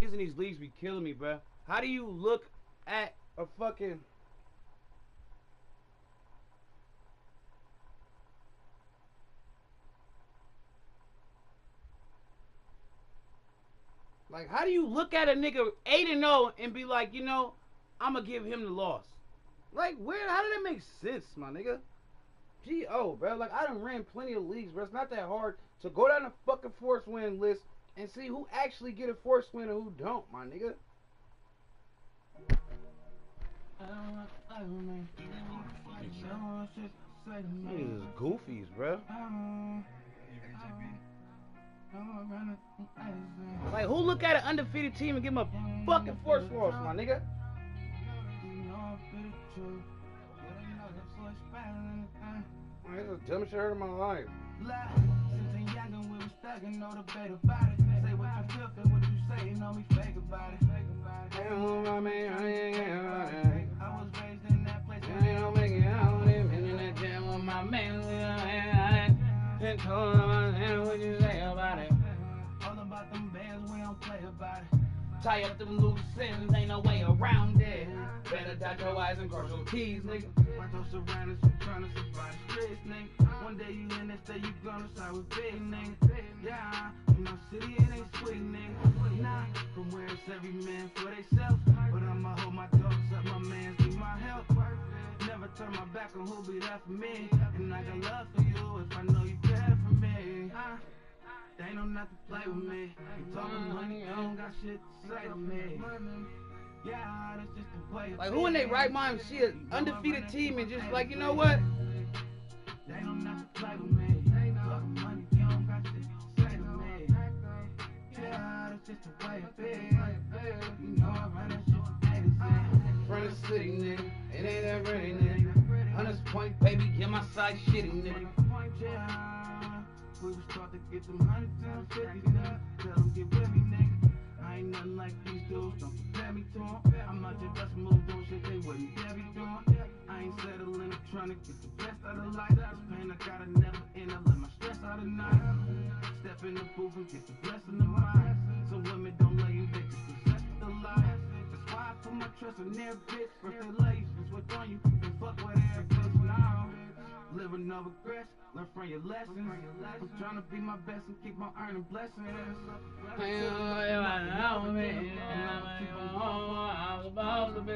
niggas in these leagues be killing me, bro. How do you look at a fucking... Like, how do you look at a nigga 8-0 and be like, you know, I'm gonna give him the loss? Like, where? How did that make sense, my nigga? G.O., bro. Like, I done ran plenty of leagues, bro. It's not that hard to go down the fucking force win list and see who actually get a force win and who don't, my nigga. Niggas is goofies, bro. Like, who look at an undefeated team and give them a fucking force loss, my nigga? This is the dumbest shit I heard in my life. My man, I was raised in that place. I ain't making out in that jam with my man. And told him, what you say about it? All about them bands, we don't play about it. Tie up them loose ends, ain't no way around it. Better dot your eyes and cross your T's, nigga. Watch those surroundings, you tryna survive the streets, nigga. One day you in this day, you gonna side with big, nigga. Yeah, in my city it ain't sweet, nigga. Nah, from where it's every man for theyself. But I'ma hold my dogs up, my mans need my help. Never turn my back on who be there for me. And I got love for you if I know you care for me. They ain't no not to play with me. You talking money, you don't got shit to say to me. Yeah, that's just the way. Like, who in their right mind see an undefeated team and just like, you know what? They ain't no not to play with me. Talking money, you don't got shit to say to me. Yeah, that's just the way it is. You know I run that shit. Front of the city, nigga. It ain't that pretty, nigga. 100 point, baby, get my side shitty, nigga. We was taught to get them 150, nigga. Tell them get with me, nigga. I ain't nothing like these dudes, don't compare me to them. I'm out there bustin' moves, doing shit they wouldn't dare be doing. I ain't settling, I'm trying to get the best out of life. This pain I gotta never end, I let my stress out of night. Step in the booth and get the blessing of mine. Some women don't love you, they just possess the life. That's why I put my trust in their bitch. First they lay, what's on you, and fuck what their bitch now. Live with no regrets, learn from your lessons. I'm trying to be my best and keep on earning blessings. I know me, I'm supposed to be.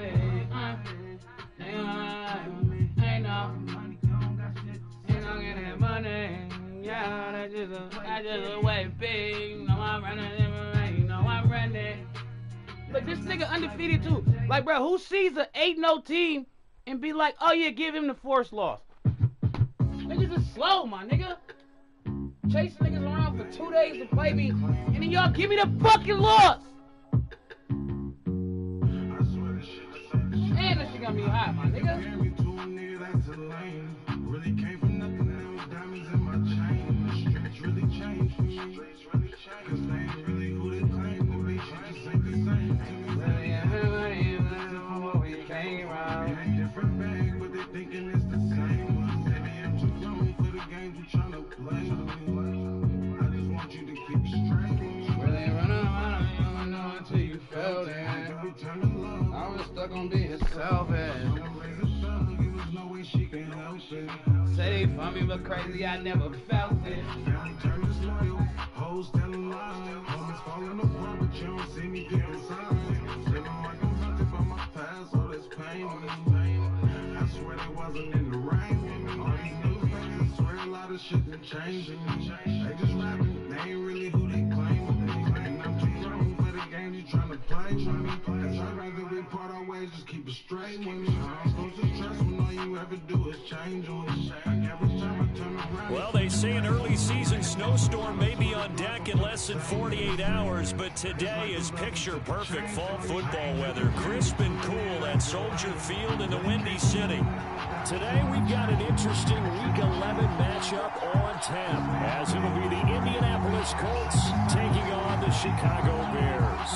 Ain't no money, ain't no getting money. Yeah, that's just a way big. No, I'm running, no, I'm running. But this nigga undefeated too. Like, bro, who sees an 8-0 team and be like, oh yeah, give him the force loss? Niggas is slow, my nigga. Chase niggas around for 2 days to play me, and then y'all give me the fucking loss. Man, that shit got me hot, my nigga. Really came from nothing, there was diamonds in my chain. The streets really changed for me. Cause they ain't really who they claim to be. Shit just ain't the same to me. Everybody is from where we came from. It ain't different bag, but they thinking it's the same. Games you tryna play. I just want you to keep straight. Really run around, you don't know until you felt it. I was stuck on being selfish. Say they for me, but crazy, I never felt it. Turn disloyal, hoes telling lies. Homies falling apart, but you don't see me get inside. Feeling like I'm hunted by my past, all this pain. I swear they wasn't in the rain. All these new swear a lot of shit been changing. They just rapping, they ain't really who they claim. And I'm too young for the game you tryna play. Cause I'd rather we part our ways, just keep it straight with me. I'm supposed to trust when all you ever do is change on me. Every time I turn around. Well, they say an early season snowstorm may be on deck in less than 48 hours, but today is picture perfect fall football weather. Crisp and cool at Soldier Field in the Windy City. Today we've got an interesting Week 11 matchup on tap, as it'll be the Indianapolis Colts taking on the Chicago Bears.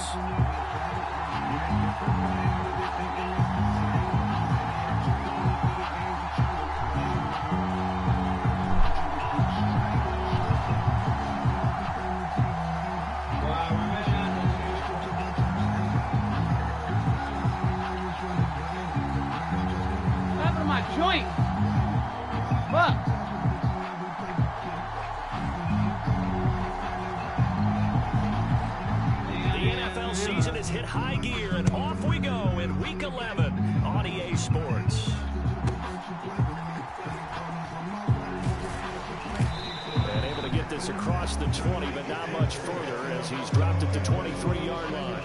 my joint. Fuck. The NFL season has hit high gear, and off we go in Week 11 on EA Sports. And able to get this across the 20, but not much further as he's dropped at the 23-yard line.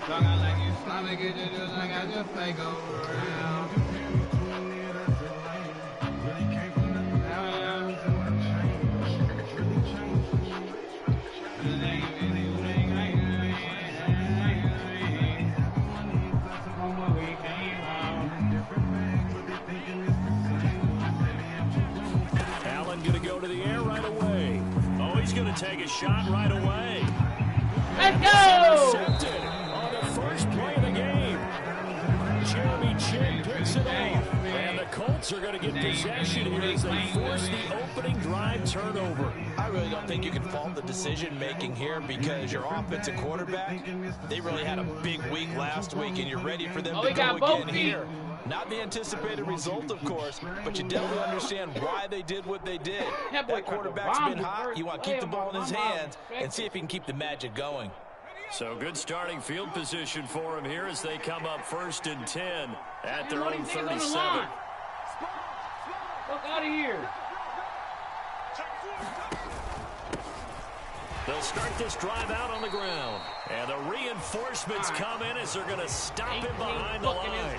Talking like you Islamic, it just like I just fake over around. Allen going to go to the air right away. Oh, he's going to take a shot right away. Let's go! Intercepted on the first play of the game. Jeremy Chin picks it off. And the Colts are going to get possession here as they force the opening drive turnover. I really don't think you can fault the decision-making here because your offensive quarterback, they really had a big week last week, and you're ready for them to go again here. Not the anticipated result, of course, but you definitely understand why they did what they did. That quarterback's been hot. You want to keep the ball in his hands and see if he can keep the magic going. So good starting field position for him here as they come up 1st and 10 at their own 37. Fuck out of here. They'll start this drive out on the ground. And the reinforcements come in as they're going to stop him behind the line.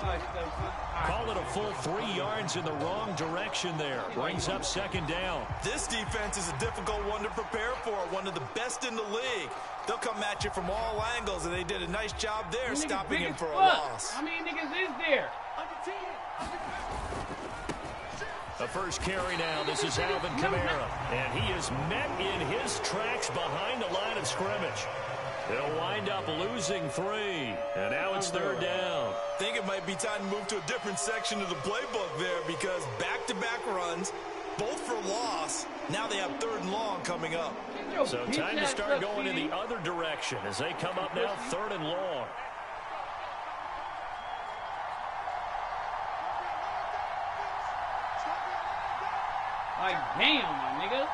Call it a full 3 yards in the wrong direction there. Brings up 2nd down. This defense is a difficult one to prepare for, one of the best in the league. They'll come at you from all angles, and they did a nice job there stopping him for a loss. How many niggas is there? The first carry now. This is Alvin Kamara. And he is met in his tracks behind the line of scrimmage. They'll wind up losing 3. And now it's 3rd down. I think it might be time to move to a different section of the playbook there because back-to-back runs, both for loss. Now they have 3rd and long coming up. So time to start going in the other direction as they come up now 3rd and long. Like, damn, my nigga.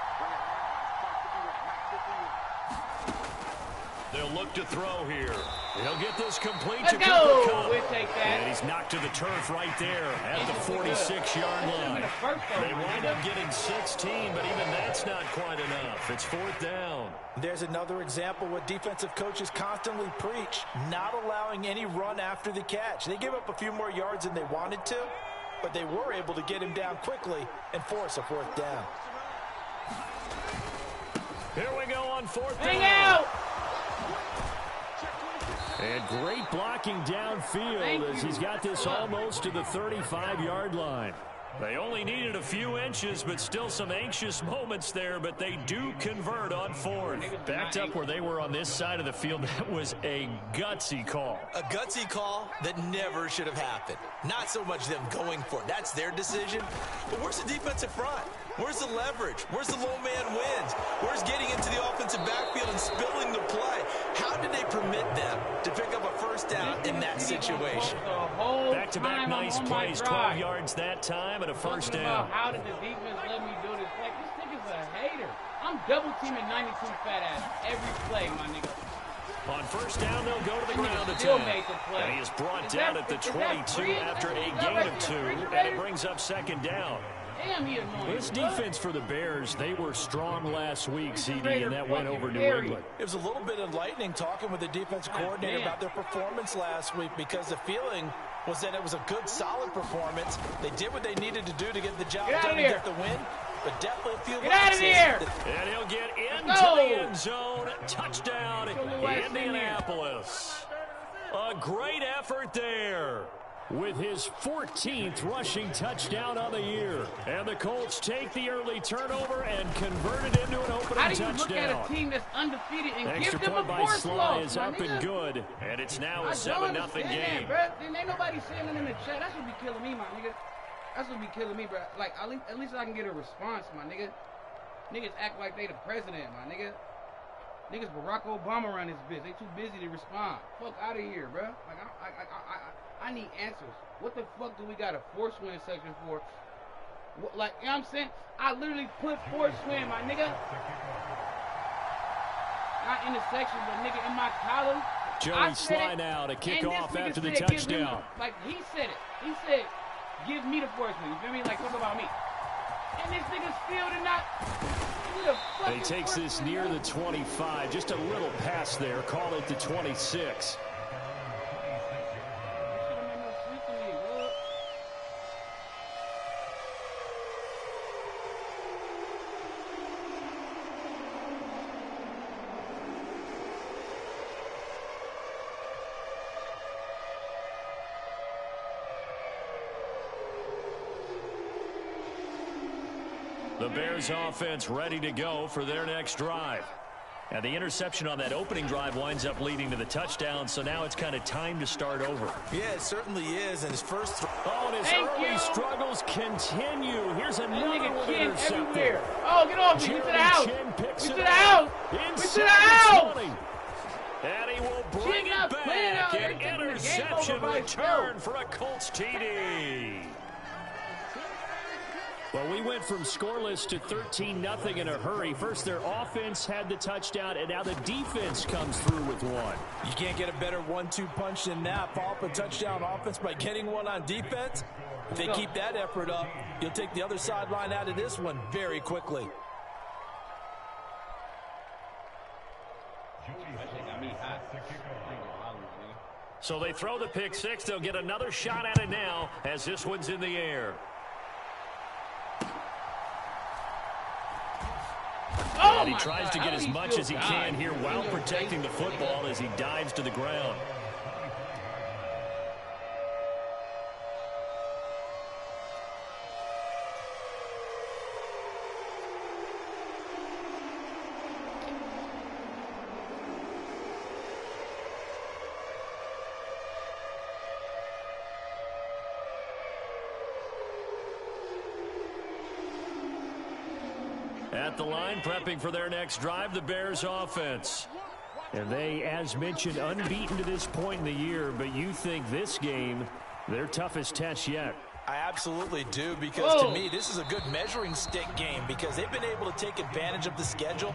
They'll look to throw here. He'll get this complete Let's to go. Cooper Kupp. We'll take that. And he's knocked to the turf right there at the 46-yard line. They wind up getting 16, but even that's not quite enough. It's 4th down. There's another example what defensive coaches constantly preach, not allowing any run after the catch. They gave up a few more yards than they wanted to, but they were able to get him down quickly and force a 4th down. Here we go on 4th down. Hang out! And great blocking downfield as he's got this almost to the 35-yard line. They only needed a few inches, but still some anxious moments there, but they do convert on 4th. Backed up where they were on this side of the field, that was a gutsy call. A gutsy call that never should have happened. Not so much them going for it. That's their decision. But where's the defensive front? Where's the leverage? Where's the low man wins? Where's getting into the offensive backfield and spilling the play? How did they permit them to pick up a 1st down in that situation? Back-to-back nice plays, 12 yards that time and a 1st down. How did the defense let me do this? Like, this nigga's a hater. I'm double teaming 92 fat ass every play, my nigga. On 1st down, they'll go to the ground attack. And he is brought down at the 22 after a gain of 2, and it brings up 2nd down. Damn, he annoying. This defense for the Bears, they were strong last week, CD, and that went over New England. It was a little bit enlightening talking with the defense coordinator about their performance last week because the feeling was that it was a good, solid performance. They did what they needed to do to get the job done and get the win, but definitely a few Get out of here! And he'll get into the end zone. Touchdown, Indianapolis. A great effort there, with his 14th rushing touchdown on the year. And the Colts take the early turnover and convert it into an opening touchdown. How do you look at a team that's undefeated and Extra give them a point by force Sly loss, is up and good, and it's now a 7-0 game. That, bro. Ain't nobody saying it in the chat. That should be killing me, my nigga. That's what be killing me, bro. Like, at least I can get a response, my nigga. Niggas act like they the president, my nigga. Niggas Barack Obama around this bitch. They too busy to respond. Fuck out of here, bro. Like I need answers. What the fuck do we got a force win section for? What, like, you know what I'm saying? I literally put force win, my nigga. Not in the section, but nigga in my column. Joey Sly now to kick off after the touchdown. Like, he said it. He said, give me the force win. You feel me? Like, talk about me. And this nigga still did not. He takes this near the 25. Just a little pass there. Call it the 26. The Bears offense ready to go for their next drive. And the interception on that opening drive winds up leading to the touchdown, so now it's kind of time to start over. Yeah, it certainly is. And his first and his early struggles continue. Here's another one intercepted. Oh, get off me. We to the house. We to the house. We to the house. And he will bring it back. An interception return for a Colts TD. Well, we went from scoreless to 13-0 in a hurry. First, their offense had the touchdown, and now the defense comes through with one. You can't get a better 1-2 punch than that. Follow up a touchdown offense by getting one on defense. If they keep that effort up, you'll take the other sideline out of this one very quickly. So they throw the pick six. They'll get another shot at it now as this one's in the air. And he tries to get as much as he can here while protecting the football as he dives to the ground. At the line, prepping for their next drive, the Bears offense. And they, as mentioned, unbeaten to this point in the year, but you think this game, their toughest test yet. I absolutely do, because to me, this is a good measuring stick game because they've been able to take advantage of the schedule.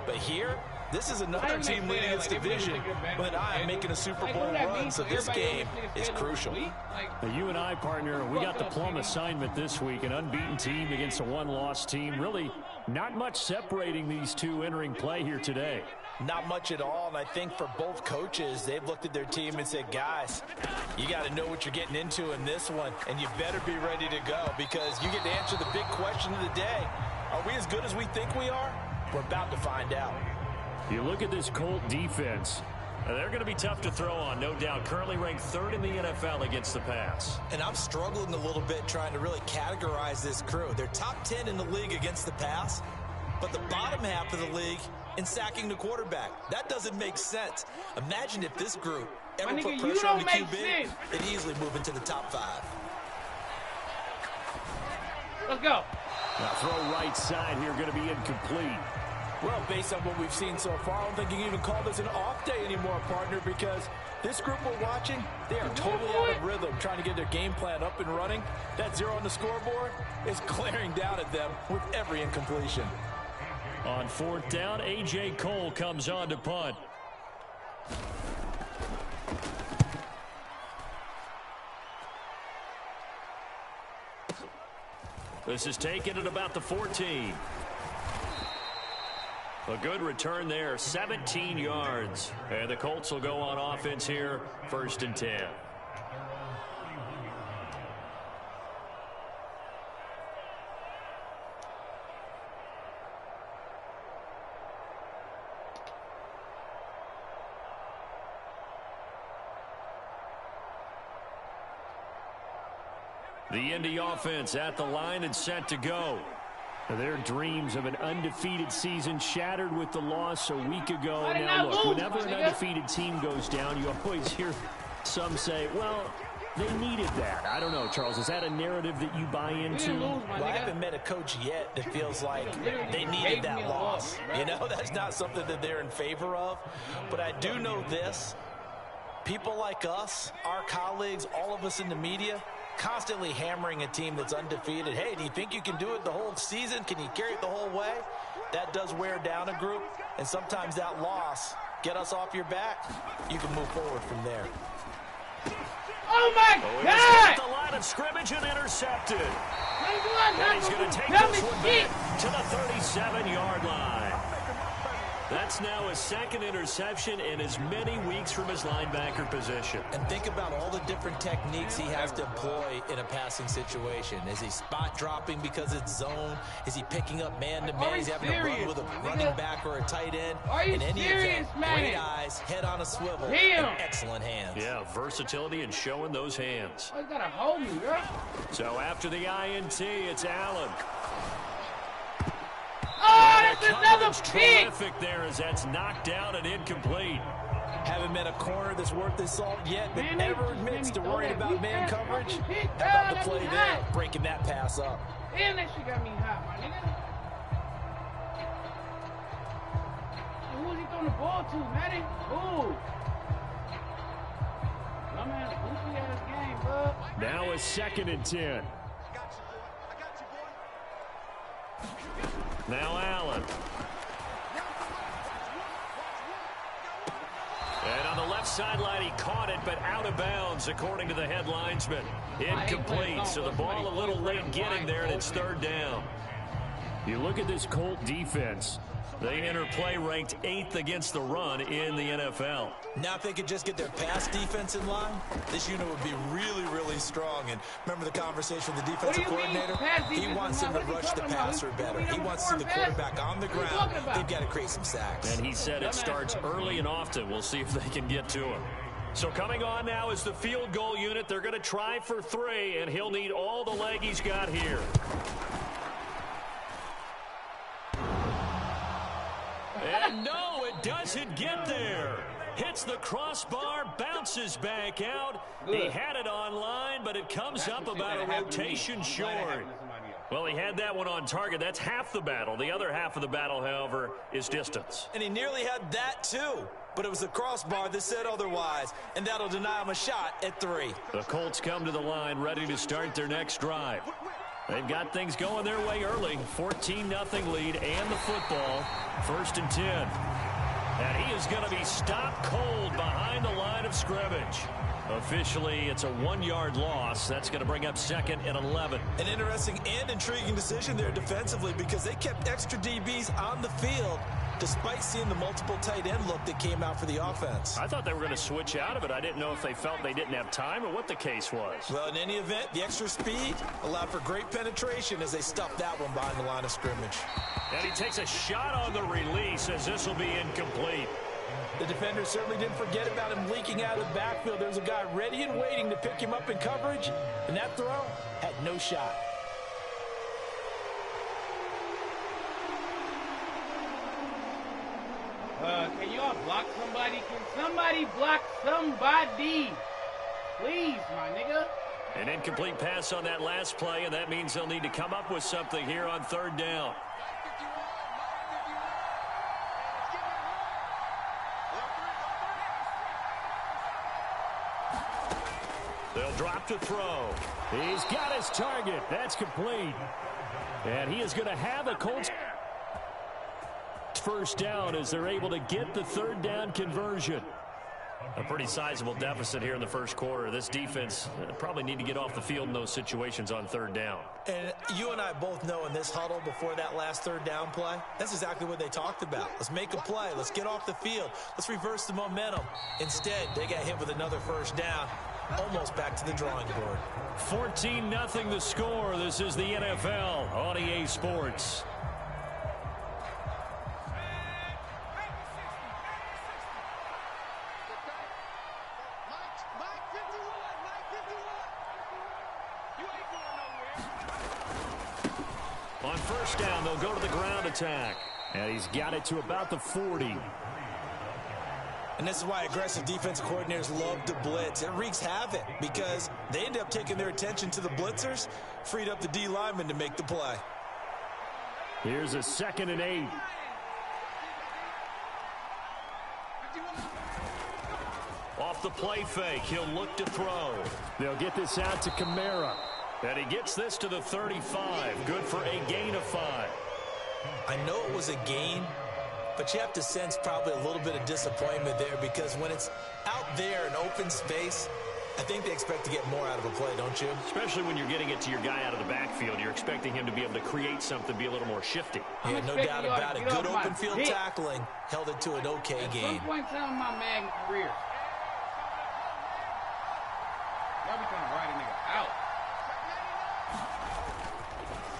But here, this is another team leading its division, but I am making a Super Bowl run, so this game is crucial. Now, you and I, partner, we got the plum assignment this week, an unbeaten team against a one-loss team. Really not much separating these two entering play here today. Not much at all, and I think for both coaches, they've looked at their team and said, guys, you got to know what you're getting into in this one, and you better be ready to go because you get to answer the big question of the day. Are we as good as we think we are? We're about to find out. You look at this Colt defense. They're going to be tough to throw on, no doubt. Currently ranked 3rd in the NFL against the pass. And I'm struggling a little bit trying to really categorize this crew. They're top 10 in the league against the pass, but the bottom half of the league in sacking the quarterback. That doesn't make sense. Imagine if this group ever put pressure on the QB, it'd easily move into the top 5. Let's go. Now throw right side here, going to be incomplete. Well, based on what we've seen so far, I don't think you can even call this an off day anymore, partner, because this group we're watching, they are totally out of rhythm, trying to get their game plan up and running. That 0 on the scoreboard is glaring down at them with every incompletion. On 4th down, A.J. Cole comes on to punt. This is taken at about the 14. A good return there, 17 yards. And the Colts will go on offense here, 1st and 10. The Indy offense at the line and set to go. Their dreams of an undefeated season shattered with the loss a week ago. Now look, whenever an undefeated team goes down, you always hear some say, well, They needed that. I don't know, Charles. Is that a narrative that you buy into? Well, I haven't met a coach yet that feels like they needed that loss. You know, that's not something that they're in favor of. But I do know this. People like us, our colleagues, all of us in the media, constantly hammering a team that's undefeated. Hey, do you think you can do it the whole season? Can you carry it the whole way? That does wear down a group. And sometimes that loss, get us off your back, you can move forward from there. Oh, my God! The line of scrimmage and intercepted. And he's going to take this one back to the 37-yard line. That's now his second interception in as many weeks from his linebacker position. And think about all the different techniques he has to employ in a passing situation. Is he spot dropping because it's zone? Is he picking up man-to-man? Is he having to run with a running back or a tight end? In any event, great eyes, head on a swivel, and excellent hands. Yeah, versatility and showing those hands. Oh, you gotta hold me, bro. So after the INT, it's Allen. Oh, that's another pick! Terrific there as that's knocked down and incomplete. Haven't met a corner that's worth his salt yet that never admits to worrying about man coverage. How about the play there, breaking that pass up. Damn, that shit got me hot, my nigga. Who was he throwing the ball to, Matty? Ooh. My man, goofy ass game, bro. Now a 2nd and 10. Now Allen. And on the left sideline, he caught it, but out of bounds, according to the head linesman. Incomplete, so the ball a little late getting there, and it's 3rd down. You look at this Colt defense. They enter play ranked 8th against the run in the NFL. Now if they could just get their pass defense in line, this unit would be really, really strong. And remember the conversation with the defensive coordinator? He wants them to rush the passer better. He wants to see the quarterback on the ground. They've got to create some sacks. And he said it starts early and often. We'll see if they can get to him. So coming on now is the field goal unit. They're going to try for 3, and he'll need all the leg he's got here. And no, it doesn't get there. Hits the crossbar, bounces back out. He had it online, but it comes up about a rotation short. Well, he had that one on target. That's half the battle. The other half of the battle, however, is distance. And he nearly had that, too. But it was the crossbar that said otherwise, and that'll deny him a shot at 3. The Colts come to the line, ready to start their next drive. They've got things going their way early. 14-0 lead and the football. 1st and 10. And he is going to be stopped cold behind the line of scrimmage. Officially, it's a 1-yard loss. That's going to bring up 2nd and 11. An interesting and intriguing decision there defensively because they kept extra DBs on the field despite seeing the multiple tight end look that came out for the offense. I thought they were going to switch out of it. I didn't know if they felt they didn't have time or what the case was. Well, in any event, the extra speed allowed for great penetration as they stuffed that one behind the line of scrimmage. And he takes a shot on the release as this will be incomplete. The defender certainly didn't forget about him leaking out of the backfield. There's a guy ready and waiting to pick him up in coverage, and that throw had no shot. Can y'all block somebody? Can somebody block somebody? Please, my nigga. An incomplete pass on that last play, and that means they'll need to come up with something here on 3rd down. They'll drop to throw. He's got his target. That's complete. And he is going to have the Colts 1st down as they're able to get the 3rd down conversion. A pretty sizable deficit here in the 1st quarter. This defense probably need to get off the field in those situations on 3rd down. And you and I both know in this huddle before that last 3rd down play, that's exactly what they talked about. Let's make a play. Let's get off the field. Let's reverse the momentum. Instead, they got hit with another 1st down. Almost back to the drawing board. 14-0 the score. This is the NFL on EA Sports. On 1st down, they'll go to the ground attack. And he's got it to about the 40. And this is why aggressive defensive coordinators love to blitz. It wreaks havoc because they end up taking their attention to the blitzers, freed up the D lineman to make the play. Here's a 2nd and 8. Off the play fake, he'll look to throw. They'll get this out to Kamara. And he gets this to the 35. Good for a gain of 5. I know it was a gain, but you have to sense probably a little bit of disappointment there because when it's out there in open space, I think they expect to get more out of a play, don't you? Especially when you're getting it to your guy out of the backfield. You're expecting him to be able to create something, be a little more shifty. Yeah, no doubt about it. Good open field tackling held it to an okay game. At some point in my man career, y'all be trying to ride a nigga out.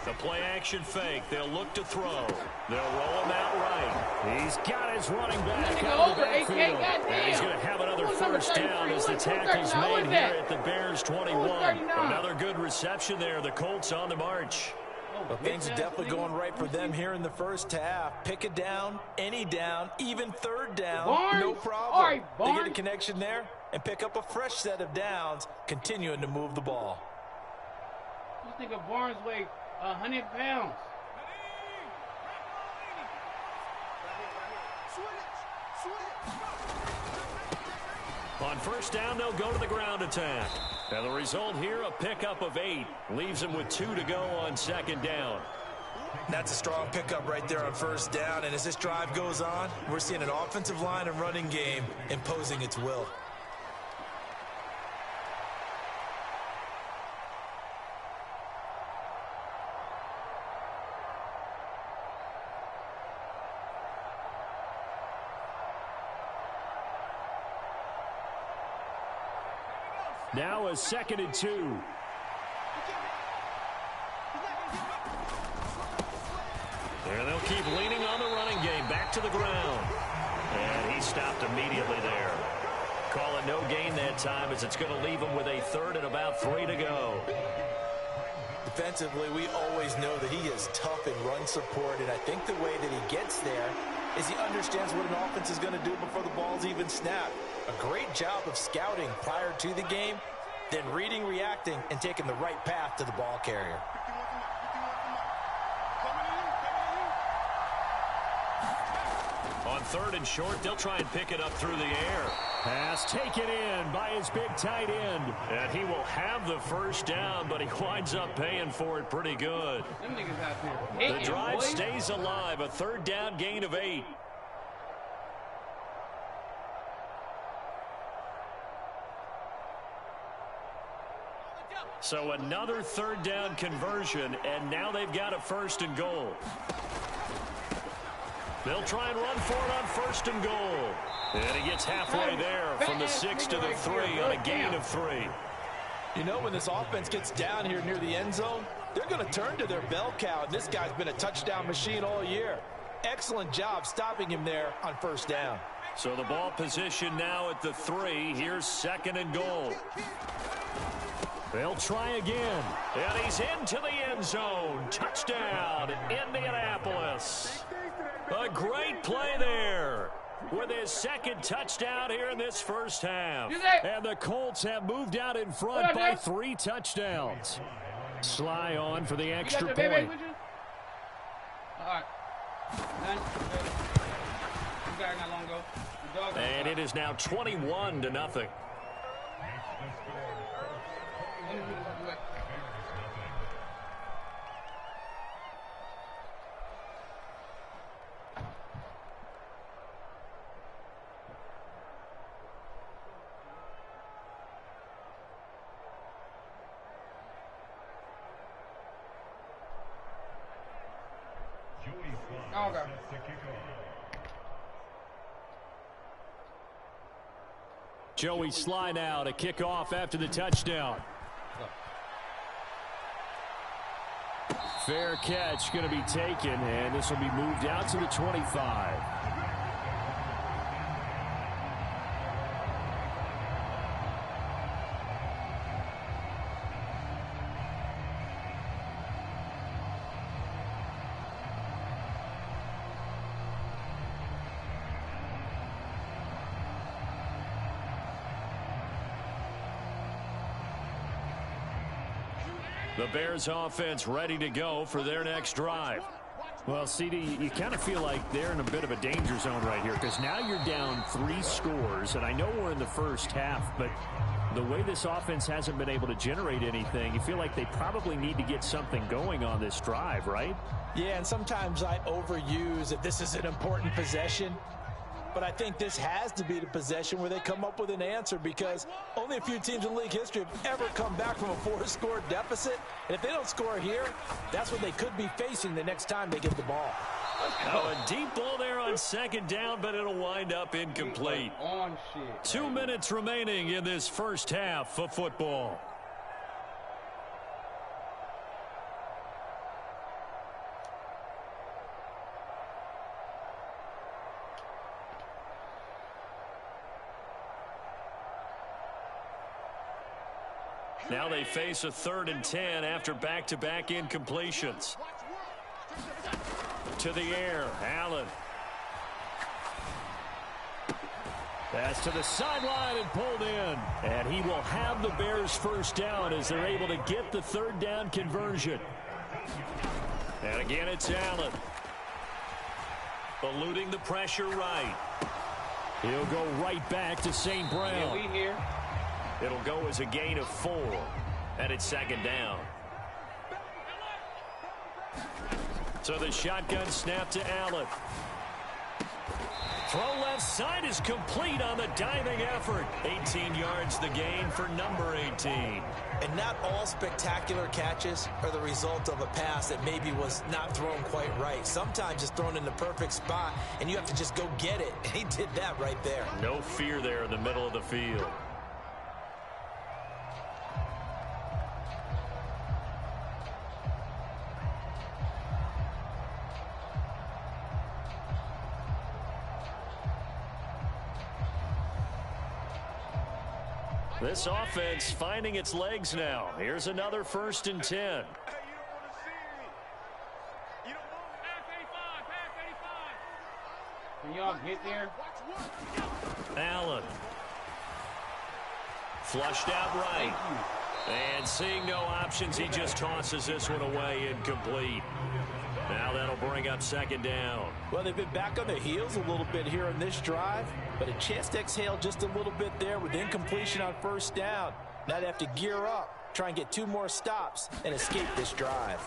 The play-action fake. They'll look to throw. They'll roll him out right. He's got his running back out of the backfield. And he's going to have another first down as the tackle's made here at the Bears 21. Another good reception there. The Colts on the march. Well, things are definitely going right for them here in the first half. Pick it down, any down, even third down, no problem. They get a connection there and pick up a fresh set of downs, continuing to move the ball. Just think of Barnes weight 100 pounds. On first down, they'll go to the ground attack. And the result here, a pickup of 8. Leaves them with 2 to go on 2nd down. That's a strong pickup right there on first down. And as this drive goes on, we're seeing an offensive line and running game imposing its will. Now a 2nd and 2. And they'll keep leaning on the running game. Back to the ground. And he stopped immediately there. Call it no gain that time as it's going to leave him with a 3rd and about 3 to go. Defensively, we always know that he is tough in run support, and I think the way that he gets there is he understands what an offense is going to do before the ball's even snapped. A great job of scouting prior to the game, then reading, reacting, and taking the right path to the ball carrier. On 3rd and short, they'll try and pick it up through the air. Pass taken in by his big tight end. And he will have the first down, but he winds up paying for it pretty good. Them niggas out there. The drive stays alive. A 3rd down gain of 8. So another 3rd down conversion, and now they've got a 1st and goal. They'll try and run for it on 1st and goal. And he gets halfway there from the 6 to the 3 on a gain of 3. You know, when this offense gets down here near the end zone, they're going to turn to their bell cow, and this guy's been a touchdown machine all year. Excellent job stopping him there on 1st down. So the ball position now at the 3. Here's 2nd and goal. They'll try again. And he's into the end zone. Touchdown, Indianapolis. A great play there with his 2nd touchdown here in this first half. And the Colts have moved out in front by 3 touchdowns. Sly on for the extra point. All right. And it is now 21-0. Okay. Joey Sly now to kick off after the touchdown. Fair catch going to be taken, and this will be moved out to the 25. The Bears offense ready to go for their next drive. Well, CD, you kind of feel like they're in a bit of a danger zone right here because now you're down 3 scores, and I know we're in the first half, but the way this offense hasn't been able to generate anything, you feel like they probably need to get something going on this drive, right? Yeah, and sometimes I overuse if this is an important possession. But I think this has to be the possession where they come up with an answer because only a few teams in league history have ever come back from a 4-score deficit. And if they don't score here, that's what they could be facing the next time they get the ball. Oh, a deep ball there on second down, but it'll wind up incomplete. 2 minutes remaining in this first half of football. Now they face a 3rd and 10 after back-to-back incompletions. To the air, Allen. Pass to the sideline and pulled in. And he will have the Bears first down as they're able to get the 3rd down conversion. And again, it's Allen. Eluding the pressure right. He'll go right back to St. Brown. Yeah, we here. It'll go as a gain of 4, and it's 2nd down. So the shotgun snap to Allen. Throw left side is complete on the diving effort. 18 yards the gain for number 18. And not all spectacular catches are the result of a pass that maybe was not thrown quite right. Sometimes it's thrown in the perfect spot, and you have to just go get it. And he did that right there. No fear there in the middle of the field. This offense finding its legs now. Here's another 1st and 10. Can y'all get there? Allen. Flushed out right. And seeing no options, he just tosses this one away, incomplete. Now that'll bring up 2nd down. Well, they've been back on their heels a little bit here in this drive, but a chance to exhale just a little bit there with incompletion on 1st down. Now they have to gear up, try and get 2 more stops, and escape this drive.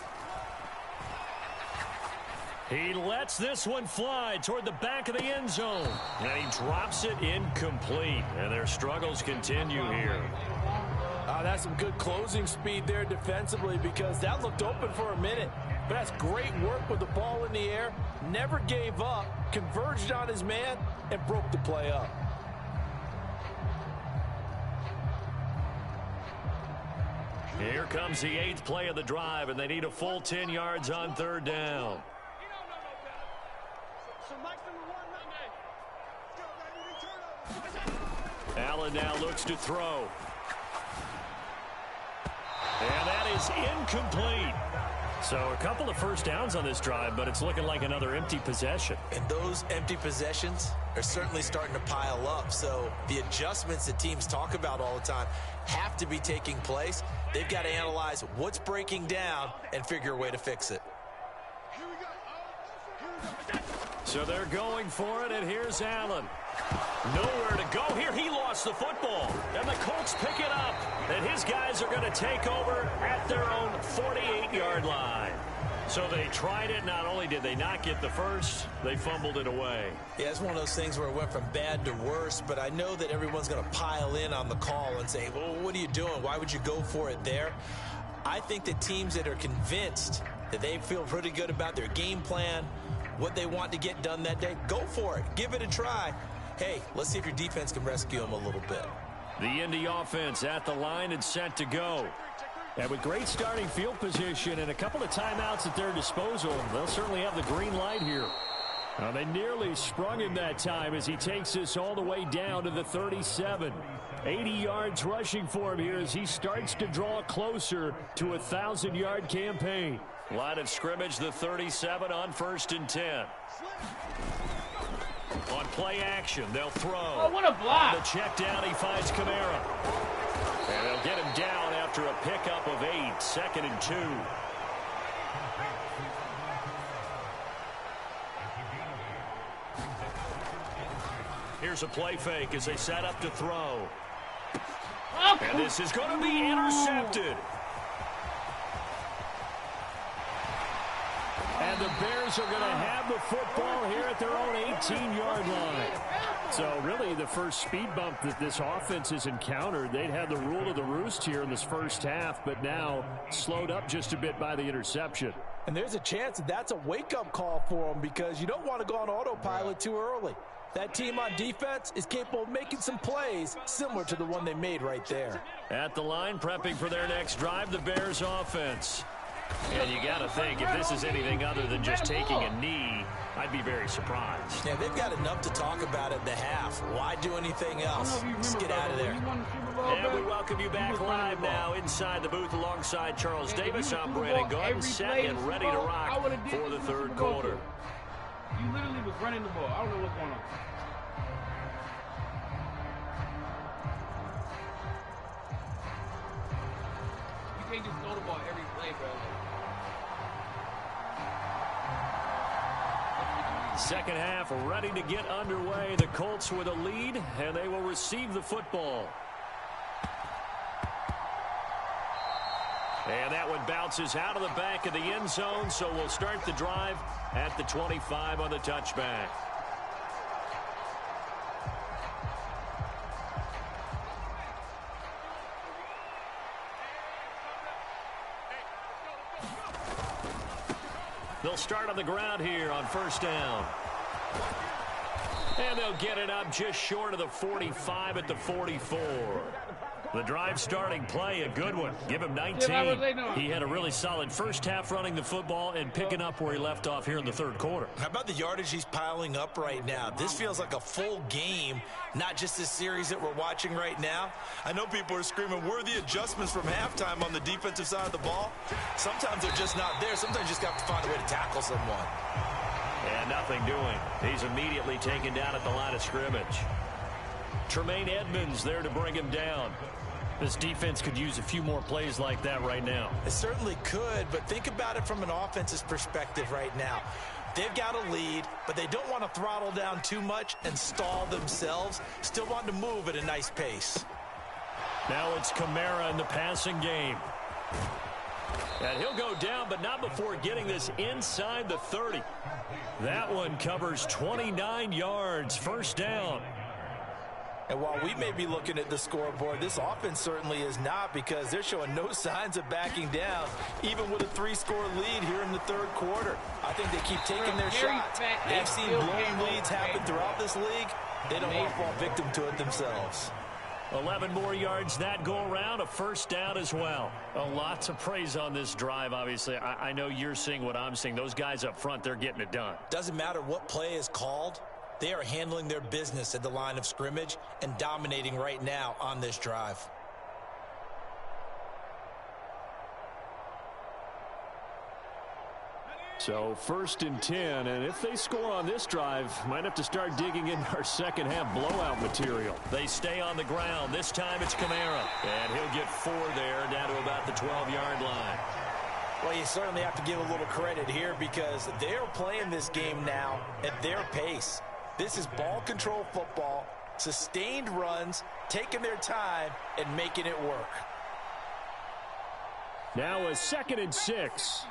He lets this one fly toward the back of the end zone. And he drops it incomplete. And their struggles continue here. That's some good closing speed there defensively because that looked open for a minute. But that's great work with the ball in the air. Never gave up, converged on his man, and broke the play up. Here comes the 8th play of the drive, and they need a full 10 yards on 3rd down. Allen now looks to throw. And that is incomplete. So a couple of 1st downs on this drive, but it's looking like another empty possession. And those empty possessions are certainly starting to pile up. So the adjustments that teams talk about all the time have to be taking place. They've got to analyze what's breaking down and figure a way to fix it. So they're going for it, and here's Allen. Nowhere to go here. He lost the football. And the Colts pick it up. And his guys are going to take over at their own 48-yard line. So they tried it. Not only did they not get the first, they fumbled it away. Yeah, it's one of those things where it went from bad to worse, but I know that everyone's going to pile in on the call and say, well, what are you doing? Why would you go for it there? I think that teams that are convinced that they feel pretty good about their game plan, what they want to get done that day, go for it. Give it a try. Hey, let's see if your defense can rescue them a little bit. The Indy offense at the line and set to go. And with great starting field position and a couple of timeouts at their disposal, they'll certainly have the green light here. Now, they nearly sprung him that time as he takes this all the way down to the 37. 80 yards rushing for him here as he starts to draw closer to a 1,000-yard campaign. Line of scrimmage, the 37 on 1st and 10. On play action, they'll throw. Oh, what a block. On the check down, he finds Kamara. And they'll get him down after a pickup of 8, 2nd and 2. Here's a play fake as they set up to throw. And this is going to be intercepted. And the Bears are going to have the football here at their own 18-yard line. So really the first speed bump that this offense has encountered, they'd had the rule of the roost here in this first half, but now slowed up just a bit by the interception. And there's a chance that that's a wake-up call for them because you don't want to go on autopilot too early. That team on defense is capable of making some plays similar to the one they made right there. At the line, prepping for their next drive, the Bears offense. And you got to think, if this is anything other than just taking a knee, I'd be very surprised. Yeah, they've got enough to talk about at the half. Why do anything else? Just get out of there. And we welcome you back live now inside the booth alongside Charles Davis. I'm Brandon Gordon, set and ready to rock for the third quarter. You literally was running the ball. I don't know what's going on. You can't just throw the ball every play, bro. Second half ready to get underway. The Colts with a lead, and they will receive the football. And that one bounces out of the back of the end zone, so we'll start the drive at the 25 on the touchback. They'll start on the ground here on first down. And they'll get it up just short of the 45 at the 44. The drive starting play, a good one. Give him 19. He had a really solid first half running the football and picking up where he left off here in the third quarter. How about the yardage he's piling up right now? This feels like a full game, not just this series that we're watching right now. I know people are screaming, worthy adjustments from halftime on the defensive side of the ball. Sometimes they're just not there. Sometimes you just got to find a way to tackle someone. And nothing doing. He's immediately taken down at the line of scrimmage. Tremaine Edmonds there to bring him down. This defense could use a few more plays like that right now. It certainly could, but think about it from an offense's perspective right now. They've got a lead, but they don't want to throttle down too much and stall themselves. Still want to move at a nice pace. Now it's Kamara in the passing game. And he'll go down, but not before getting this inside the 30. That one covers 29 yards, first down. And while we may be looking at the scoreboard, this offense certainly is not, because they're showing no signs of backing down, even with a 3-score lead here in the third quarter. I think they keep taking their shots. They've seen blown leads happen throughout this league. They don't want to fall victim to it themselves. 11 more yards that go around, a first down as well. Lots of praise on this drive, obviously. I know you're seeing what I'm seeing. Those guys up front, they're getting it done. Doesn't matter what play is called. They are handling their business at the line of scrimmage and dominating right now on this drive. So 1st and 10, and if they score on this drive, might have to start digging in our second half blowout material. They stay on the ground. This time it's Kamara. And he'll get 4 there, down to about the 12-yard line. Well, you certainly have to give a little credit here, because they're playing this game now at their pace. This is ball control football, sustained runs, taking their time, and making it work. Now a 2nd and 6.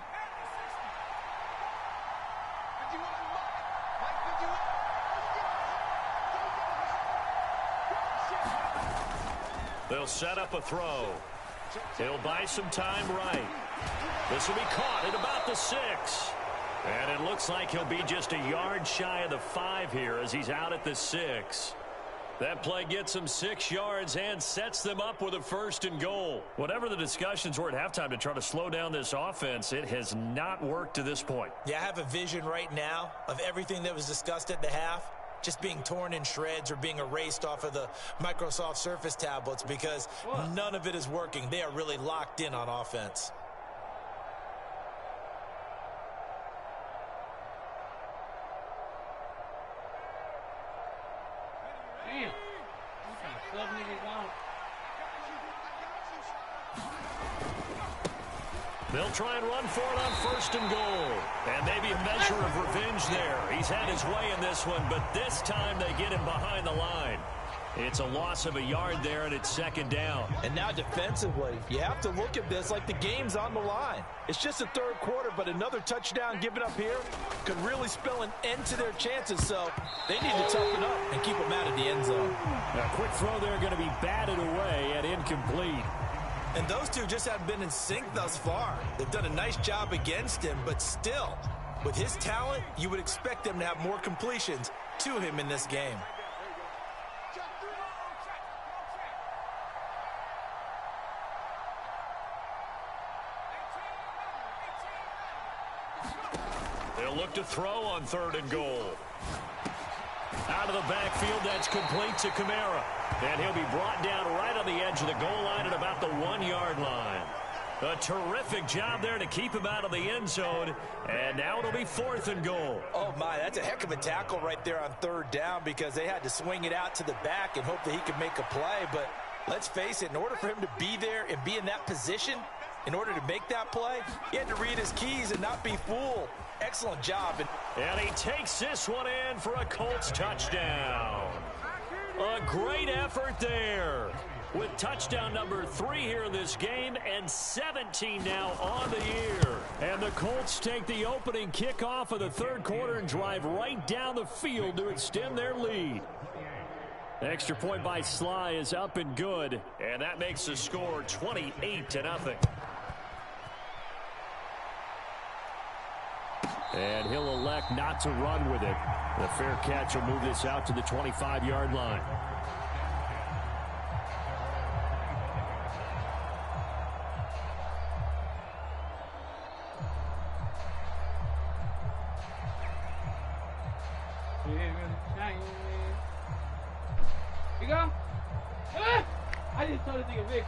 They'll set up a throw. He'll buy some time right. This will be caught at about the 6. And it looks like he'll be just a yard shy of the 5 here as he's out at the 6. That play gets him 6 yards and sets them up with a 1st and goal. Whatever the discussions were at halftime to try to slow down this offense, it has not worked to this point. Yeah, I have a vision right now of everything that was discussed at the half just being torn in shreds or being erased off of the Microsoft Surface tablets, because none of it is working. They are really locked in on offense. Damn. I'm trying to sub niggas out. They'll try and run for it on 1st and goal. And maybe a measure of revenge there. He's had his way in this one, but this time they get him behind the line. It's a loss of a yard there, and it's 2nd down. And now defensively, you have to look at this like the game's on the line. It's just the 3rd quarter, but another touchdown given up here could really spell an end to their chances. So they need to toughen up and keep them out of the end zone. A quick throw there going to be batted away and incomplete. And those two just haven't been in sync thus far. They've done a nice job against him, but still, with his talent, you would expect them to have more completions to him in this game. They'll look to throw on 3rd and goal. Out of the backfield, that's complete to Kamara. And he'll be brought down right on the edge of the goal line at about the 1-yard line. A terrific job there to keep him out of the end zone. And now it'll be 4th and goal. Oh, my, that's a heck of a tackle right there on 3rd down because they had to swing it out to the back and hope that he could make a play. But let's face it, in order for him to be there and be in that position, in order to make that play, he had to read his keys and not be fooled. Excellent job. And he takes this one in for a Colts touchdown. A great effort there. With touchdown number 3 here in this game and 17 now on the year. And the Colts take the opening kickoff of the 3rd quarter and drive right down the field to extend their lead. The extra point by Sly is up and good. And that makes the score 28-0. And he'll elect not to run with it. The fair catch will move this out to the 25-yard line. You go? Ah! I just told this nigga Vic.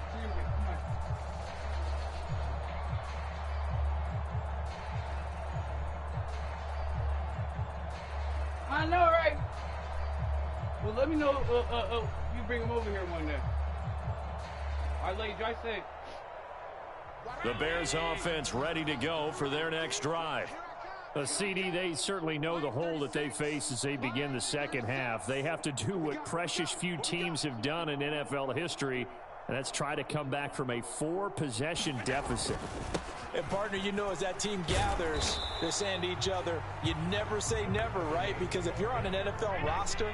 I know, right? Well, let me know you bring him over here one day. All right, lady, I said. The Bears offense ready to go for their next drive. CD, they certainly know the hole that they face as they begin the 2nd half. They have to do what precious few teams have done in NFL history, and that's try to come back from a 4-possession deficit. And, partner, you know, as that team gathers, they're saying to each other, you never say never, right? Because if you're on an NFL roster,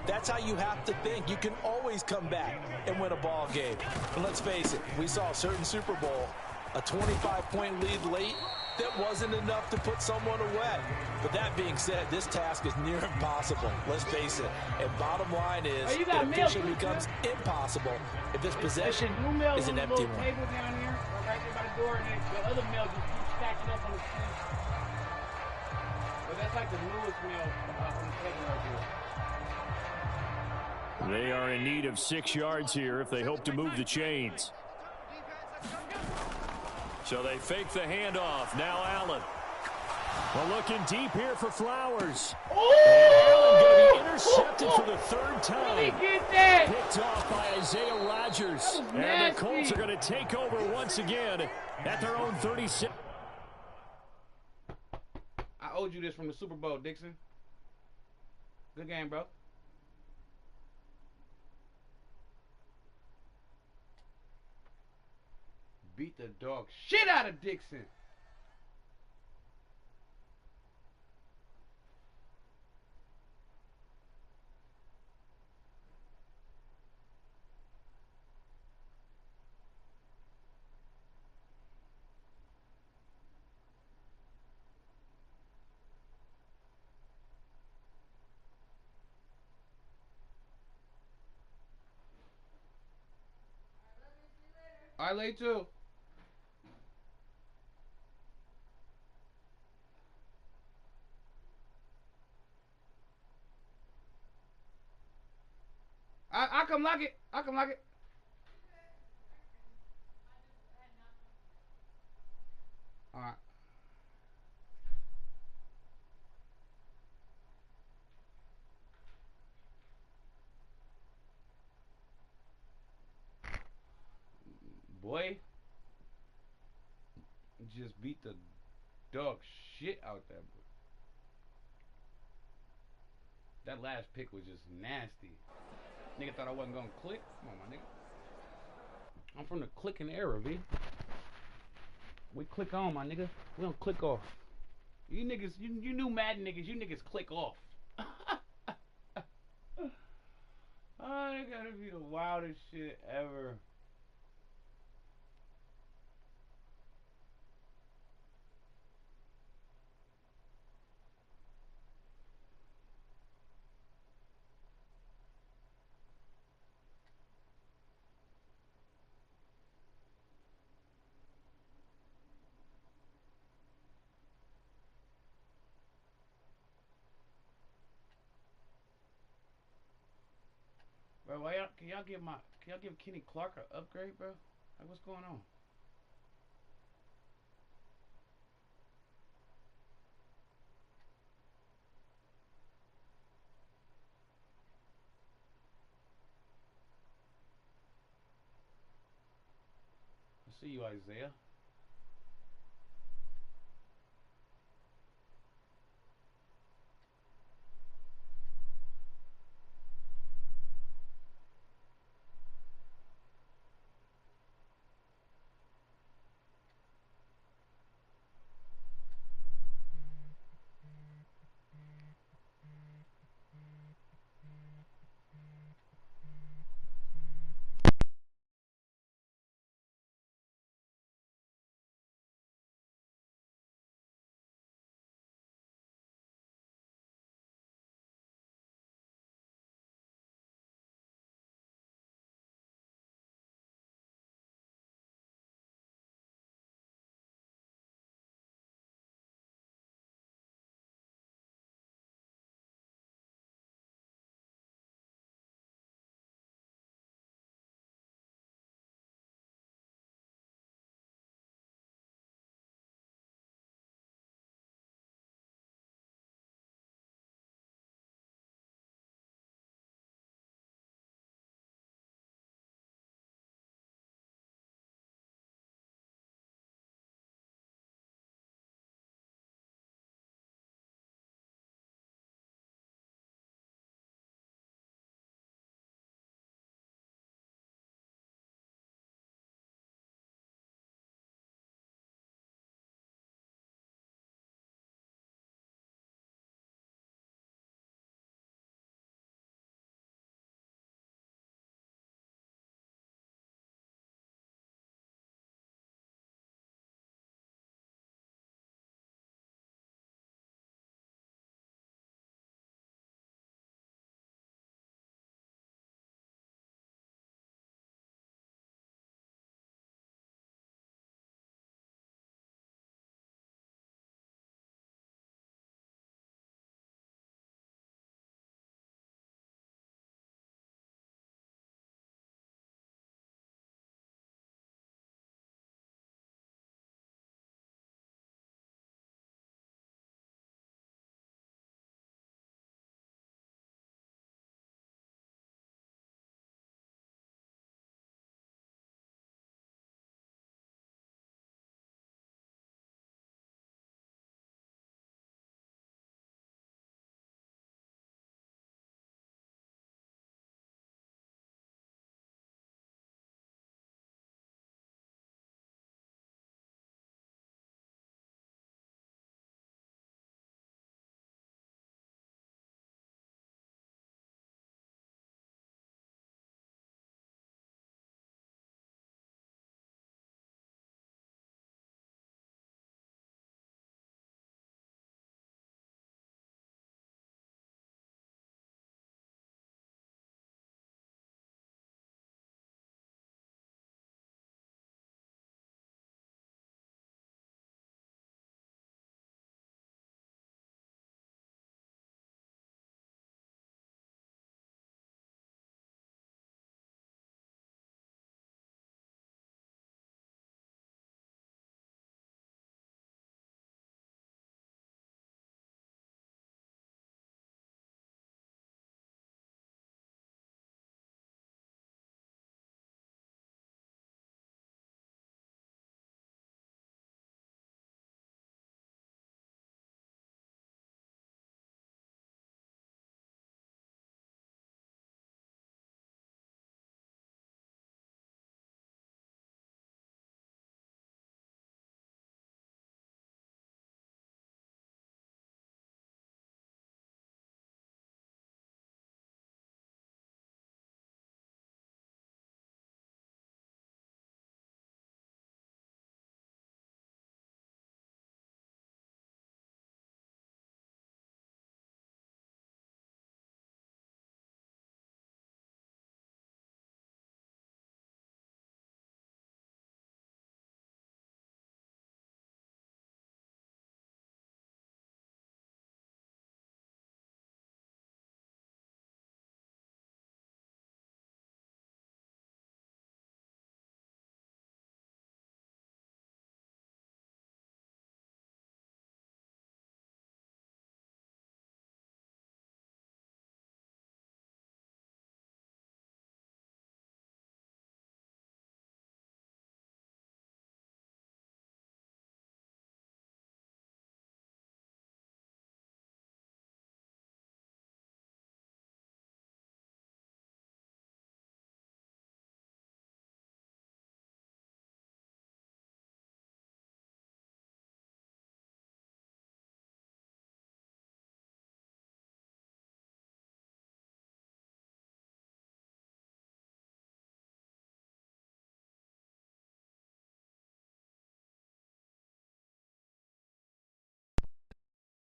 that's how you have to think. You can always come back and win a ball game. And let's face it, we saw a certain Super Bowl, a 25-point lead late, that wasn't enough to put someone away. But that being said, this task is near impossible. Let's face it. And bottom line is, it officially becomes impossible if this possession is an empty one. Table down here, right there by the door, and then the other mail just keeps stacking up on the street. But that's like the newest mail on the table right there. They are in need of 6 yards here if they hope to move the chains. So they fake the handoff. Now Allen. Well, looking deep here for Flowers. Oh! Allen going to be intercepted for the 3rd time. Let me get that. Picked off by Isaiah Rodgers. And the Colts are going to take over once again at their own 36. I owed you this from the Super Bowl, Dixon. Good game, bro. Beat the dog shit out of Dixon. I lay too. I come lock it. I come lock it. All right. Boy, just just beat the dog shit out that boy. That last pick was just nasty. Nigga thought I wasn't gonna click. Come on, my nigga. I'm from the clicking era, V. We click on, my nigga. We don't click off. You niggas, you new Madden niggas, you niggas click off. Oh, it gotta be the wildest shit ever. Bro, why y'all, can y'all give Kenny Clark an upgrade, bro? Like, what's going on? I see you, Isaiah.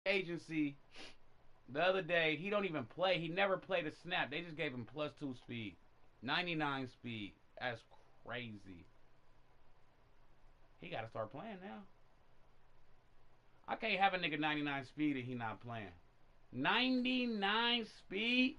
agency the other day. He don't even play. He never played a snap. They just gave him +2 speed. 99 speed. That's crazy. He got to start playing now. I can't have a nigga 99 speed and he not playing. 99 speed?